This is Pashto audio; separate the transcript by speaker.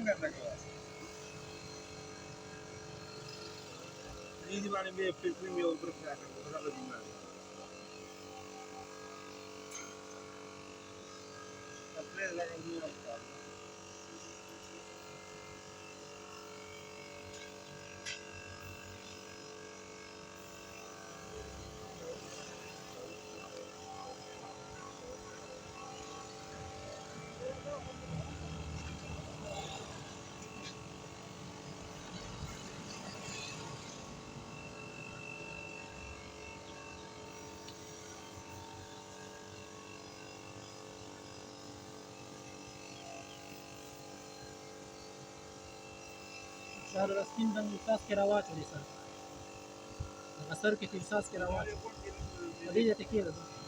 Speaker 1: Ini di mana dia film yang berkaitan dengan di mana? Tapi lagi ni apa?
Speaker 2: شهر رسمین باندې ساس کې راواچولې سر هغه سر کې تل ساس کې راواچولې په دې ته کېږده